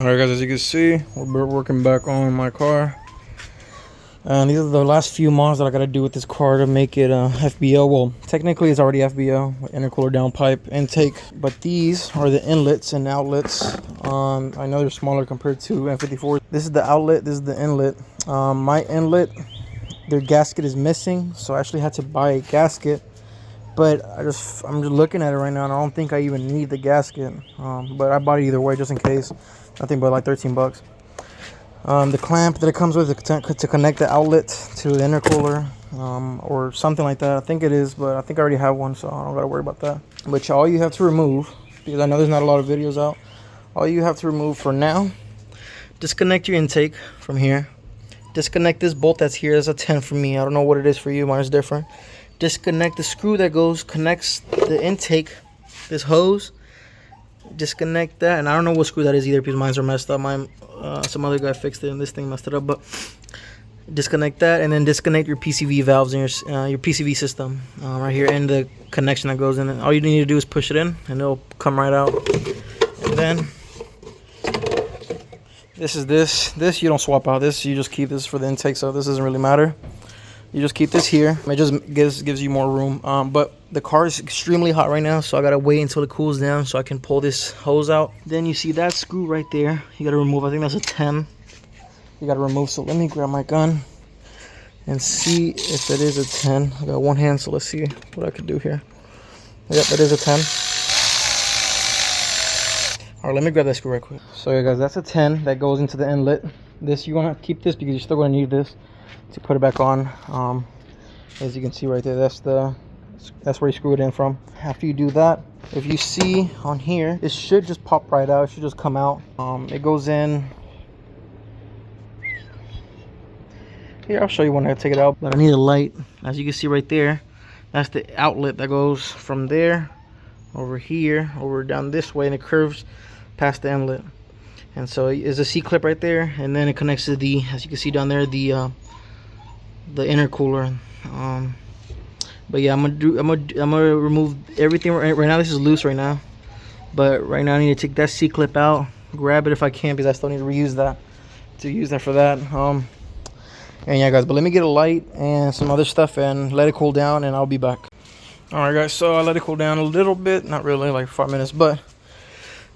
Alright guys, as you can see, we're working back on my car. And these are the last few mods that I gotta do with this car to make it FBO. Well, technically it's already FBO, intercooler downpipe intake, but these are the inlets and outlets. I know they're smaller compared to N54. This is the outlet, this is the inlet. My inlet, their gasket is missing, so I actually had to buy a gasket. But I'm just looking at it right now, and I don't think I even need the gasket. But I bought it either way, just in case. Nothing but like 13 bucks. The clamp that it comes with to connect the outlet to the intercooler, or something like that. I think it is, but I think I already have one, so I don't gotta worry about that. But all you have to remove, because I know there's not a lot of videos out, all you have to remove for now, disconnect your intake from here. Disconnect this bolt that's here. That's a 10 for me. I don't know what it is for you. Mine is different. Disconnect the screw that connects the intake, this hose. Disconnect that, and I don't know what screw that is either because mines are messed up. Mine, some other guy fixed it and this thing messed it up. But disconnect that, and then disconnect your PCV valves in your PCV system right here, and the connection that goes in it. All you need to do is push it in, and it'll come right out. And then this you don't swap out. This you just keep. This for the intake, so this doesn't really matter. You just keep this here. It just gives you more room. But the car is extremely hot right now, so I gotta wait until it cools down so I can pull this hose out. Then you see that screw right there. You gotta remove. I think that's a 10. You gotta remove. So let me grab my gun and see if it is a 10. I got one hand, so let's see what I could do here. Yep, it is a 10. All right, let me grab that screw right quick. So yeah, guys, that's a 10 that goes into the inlet. This you're gonna keep this because you're still gonna need this to put it back on. As you can see right there, that's where you screw it in from. After you do that, if you see on here, it should just pop right out. It should just come out. It goes in here. I'll show you when I take it out, but I need a light. As you can see right there, that's the outlet that goes from there over here, over down this way, and it curves past the inlet. And so there's a C-clip right there, and then it connects to the, as you can see down there, the intercooler. But yeah, I'm gonna remove everything right now. This is loose right now, but right now I need to take that C-clip out, grab it if I can, because I still need to reuse that, for that. And yeah guys, but let me get a light and some other stuff and let it cool down, and I'll be back. All right guys, so I let it cool down a little bit, not really, like 5 minutes. But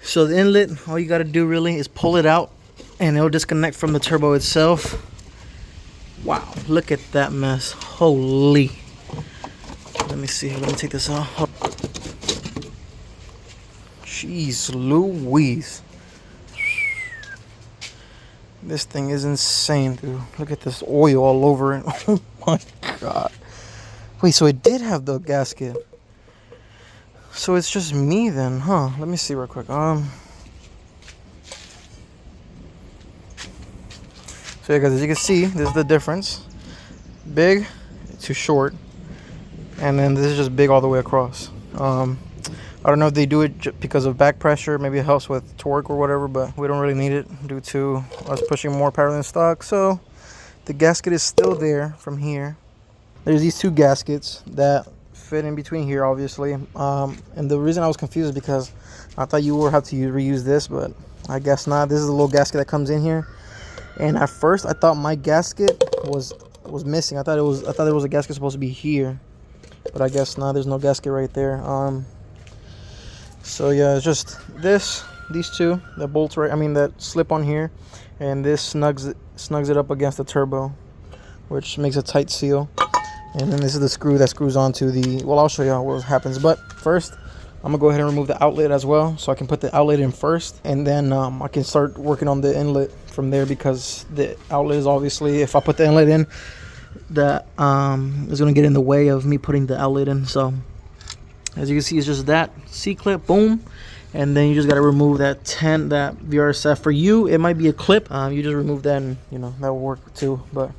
so the inlet, all you got to do really is pull it out, and it'll disconnect from the turbo itself. Wow, look at that mess. Holy. Let me see. Let me take this off. Jeez Louise. This thing is insane, dude. Look at this oil all over it. Oh my god. Wait, so it did have the gasket. So it's just me then, huh? Let me see real quick. So yeah guys, as you can see, this is the difference. Big to short, and then this is just big all the way across. I don't know if they do it because of back pressure, maybe it helps with torque or whatever, but we don't really need it due to us pushing more power than stock. So the gasket is still there from here. There's these two gaskets that fit in between here, obviously. And the reason I was confused is because I thought you would have to reuse this, but I guess not. This is a little gasket that comes in here. And at first I thought my gasket was missing. I thought there was a gasket supposed to be here, but I guess not. There's no gasket right there. So yeah, it's just these two that bolts right, that slip on here, and this snugs it up against the turbo, which makes a tight seal. And then this is the screw that screws onto the, well, I'll show you what happens. But first I'm gonna go ahead and remove the outlet as well, so I can put the outlet in first, and then I can start working on the inlet from there, because the outlet is obviously, if I put the inlet in, that is gonna get in the way of me putting the outlet in. So as you can see, it's just that C-clip, boom, and then you just got to remove that VRSF. For you, it might be a clip. You just remove that, and that will work too. But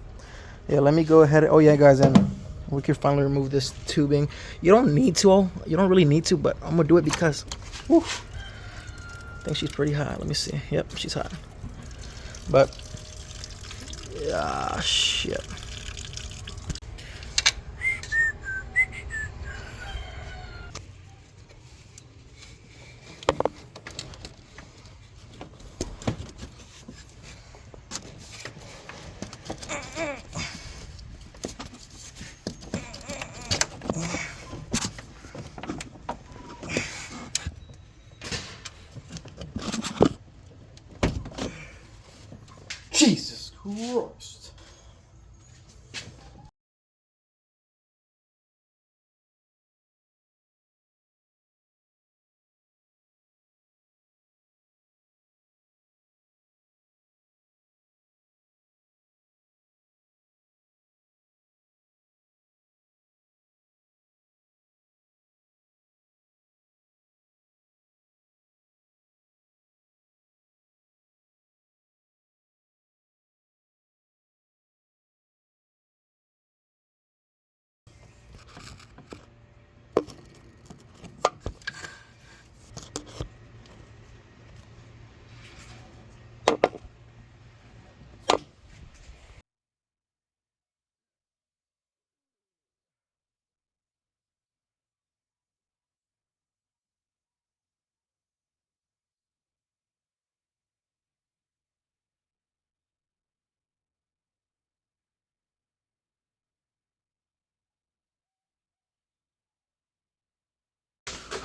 yeah, let me go ahead. Oh yeah guys, and we can finally remove this tubing. You don't really need to, but I'm gonna do it because whew, I think she's pretty hot. Let me see. Yep, she's hot. But yeah, shit. Christ.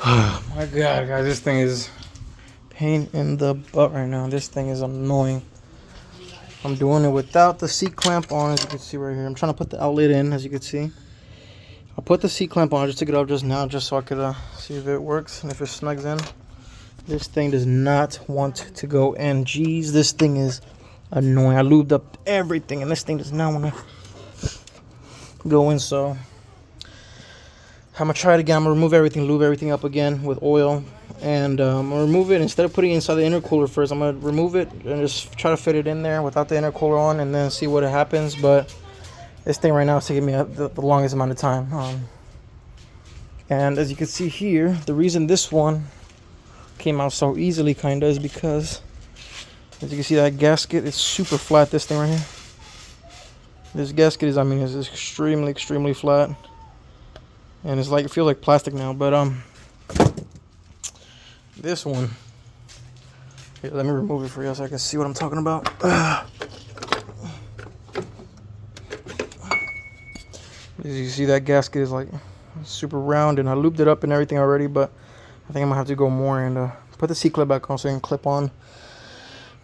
Oh my god, guys, this thing is pain in the butt right now. This thing is annoying. I'm doing it without the seat clamp on, as you can see right here. I'm trying to put the outlet in, as you can see. I put the seat clamp on. I just took it off just now, just so I could see if it works and if it snugs in. This thing does not want to go in. Jeez, this thing is annoying. I lubed up everything, and this thing does not want to go in. So I'm gonna try it again. I'm gonna remove everything, lube everything up again with oil, and I'm gonna remove it. Instead of putting it inside the intercooler first, I'm gonna remove it and just try to fit it in there without the intercooler on, and then see what happens. But this thing right now is taking me the longest amount of time. And as you can see here, the reason this one came out so easily kinda is because, as you can see, that gasket is super flat. This thing right here, this gasket is, I mean, is extremely flat, and it's like, it feels like plastic now. But this one here, let me remove it for you so I can see what I'm talking about. As you see, that gasket is like super round, and I lubed it up and everything already, but I think I'm gonna have to go more and put the C-clip back on so I can clip on.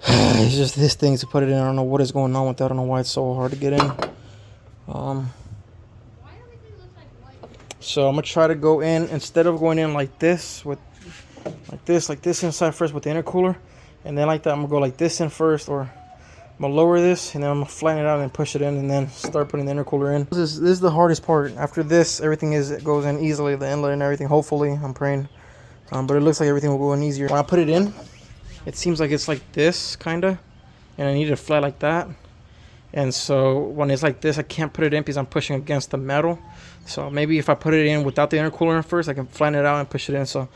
It's just this thing to put it in. I don't know what is going on with that. I don't know why it's so hard to get in. So I'm gonna try to go in, instead of going in like this, with like this inside first with the intercooler, and then like that, I'm gonna go like this in first, or I'm gonna lower this and then I'm gonna flatten it out and push it in, and then start putting the intercooler in. This is the hardest part. After this, everything goes in easily, the inlet and everything. Hopefully, I'm praying, but it looks like everything will go in easier. When I put it in, it seems like it's like this kinda, and I need it flat like that. And so when it's like this, I can't put it in because I'm pushing against the metal. So maybe if I put it in without the intercooler in first, I can flatten it out and push it in. So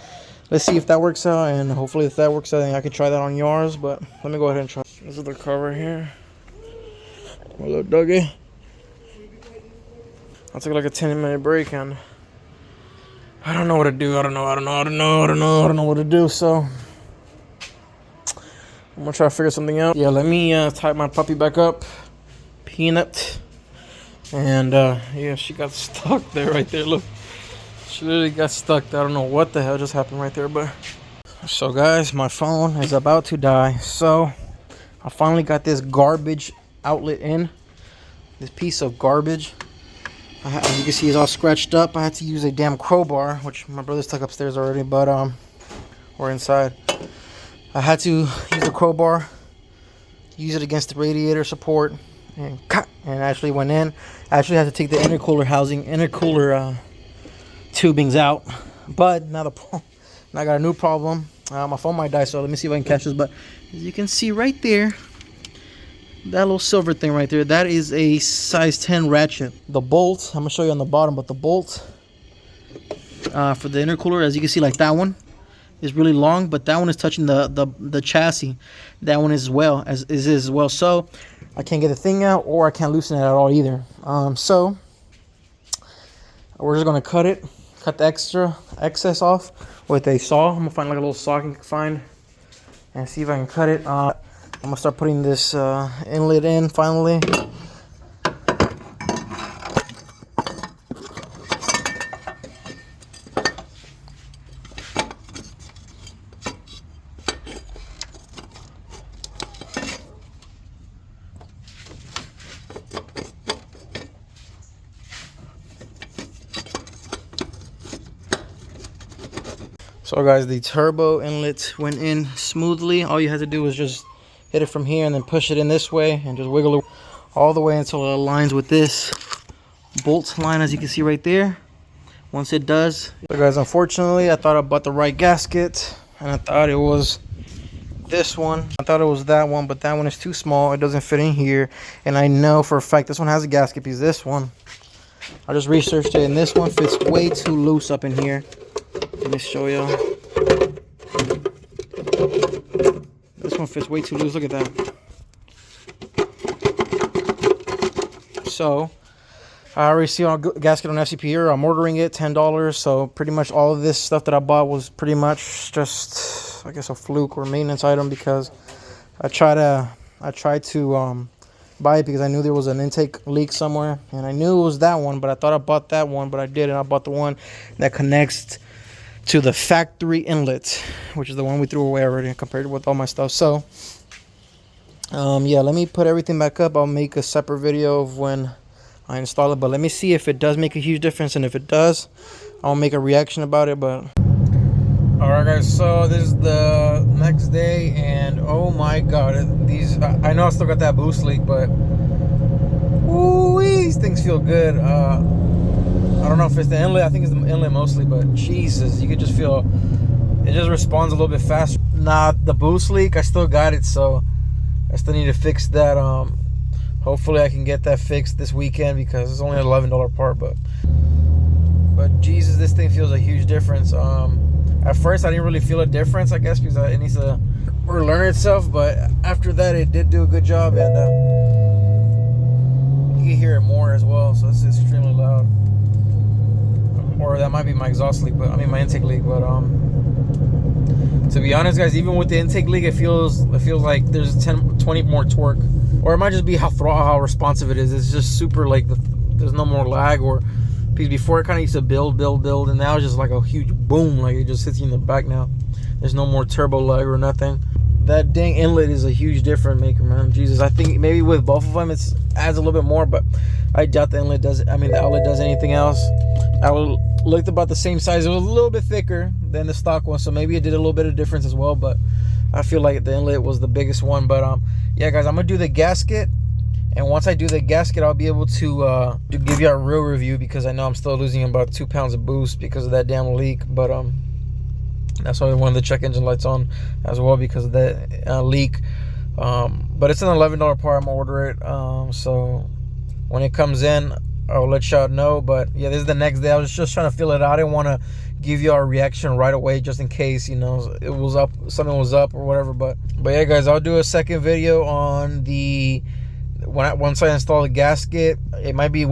let's see if that works out, and hopefully if that works out, then I can try that on yours. But let me go ahead and try. This is the cover here. My little doggy. I took like a 10-minute break, and I don't know what to do. I don't know what to do. So I'm gonna try to figure something out. Yeah, let me tie my puppy back up. Peanut. And yeah, she got stuck there, right there. Look, she literally got stuck. I don't know what the hell just happened right there. But so guys, my phone is about to die. So I finally got this garbage outlet in. This piece of garbage, as you can see, is all scratched up. I had to use a damn crowbar, which my brother's tucked upstairs already, but or inside. I had to use the crowbar, use it against the radiator support, and actually went in. I actually had to take the intercooler tubings out. But now I got a new problem. My phone might die, so let me see if I can catch this. But as you can see right there, that little silver thing right there, that is a size 10 ratchet. The bolt, I'm gonna show you on the bottom, but the bolt for the intercooler, as you can see, like that one is really long, but that one is touching the chassis. That one as well as well. So I can't get the thing out, or I can't loosen it at all either. So we're just gonna cut the excess off with a saw. I'm gonna find like a little saw I can find and see if I can cut it. I'm gonna start putting this inlet in finally. So guys, the turbo inlet went in smoothly. All you had to do was just hit it from here and then push it in this way and just wiggle it all the way until it aligns with this bolt line, as you can see right there. Once it does, so guys, unfortunately I thought I bought the right gasket and I thought it was this one. I thought it was that one, but that one is too small. It doesn't fit in here, and I know for a fact this one has a gasket because this one, I just researched it, and this one fits way too loose up in here. Let me show y'all. This one fits way too loose. Look at that. So I already see a gasket on FCP here. I'm ordering it, $10. So pretty much all of this stuff that I bought was pretty much just, I guess, a fluke or maintenance item, because I tried to buy it because I knew there was an intake leak somewhere, and I knew it was that one, but I thought I bought that one, but I didn't. I bought the one that connects to the factory inlet, which is the one we threw away already compared to with all my stuff. So yeah, let me put everything back up. I'll make a separate video of when I install it, but let me see if it does make a huge difference, and if it does, I'll make a reaction about it. But all right guys, so this is the next day, and oh my god, these, I know I still got that boost leak, but ooh, these things feel good. I don't know if it's the inlet. I think it's the inlet mostly, but Jesus, you could just feel it just responds a little bit faster. Nah, the boost leak, I still got it, so I still need to fix that. Hopefully I can get that fixed this weekend because it's only an $11 part, but Jesus, this thing feels a huge difference. At first I didn't really feel a difference, I guess, because it needs to relearn itself, but after that it did do a good job, and you can hear it more as well, so it's extremely loud. Or that might be my exhaust leak, but I mean my intake leak. But to be honest guys, even with the intake leak, it feels like there's 20 more torque, or it might just be how responsive it is. It's just super, like, there's no more lag, or because before it kind of used to build, and now it's just like a huge boom, like it just hits you in the back now. There's no more turbo lag or nothing. That dang inlet is a huge difference maker, man. Jesus, I think maybe with both of them it adds a little bit more, but I doubt the inlet does. I mean, the outlet does anything else. Outlet looked about the same size. It was a little bit thicker than the stock one, so maybe it did a little bit of difference as well, but I feel like the inlet was the biggest one. But yeah guys, I'm gonna do the gasket, and once I do the gasket, I'll be able to give you a real review, because I know I'm still losing about 2 pounds of boost because of that damn leak. But that's why we wanted the check engine lights on as well, because of that leak. But it's an $11 part. I'm gonna order it, so when it comes in, I'll let y'all know. But yeah, this is the next day. I was just trying to feel it out. I didn't want to give you a reaction right away, just in case, you know, it was up, something was up or whatever. But yeah guys, I'll do a second video on the once I install the gasket. It might be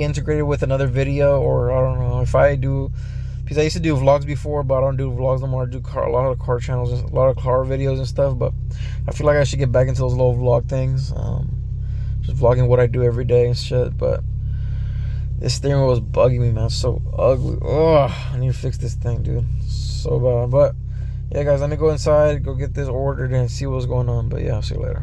integrated with another video, or I don't know if I do, because I used to do vlogs before, but I don't do vlogs no more. I do a lot of car channels, a lot of car videos and stuff. But I feel like I should get back into those little vlog things, just vlogging what I do every day and shit. But this steering wheel was bugging me, man. It's so ugly. Oh, I need to fix this thing, dude. So bad. But yeah guys, let me go inside, go get this ordered and see what's going on. But yeah, I'll see you later.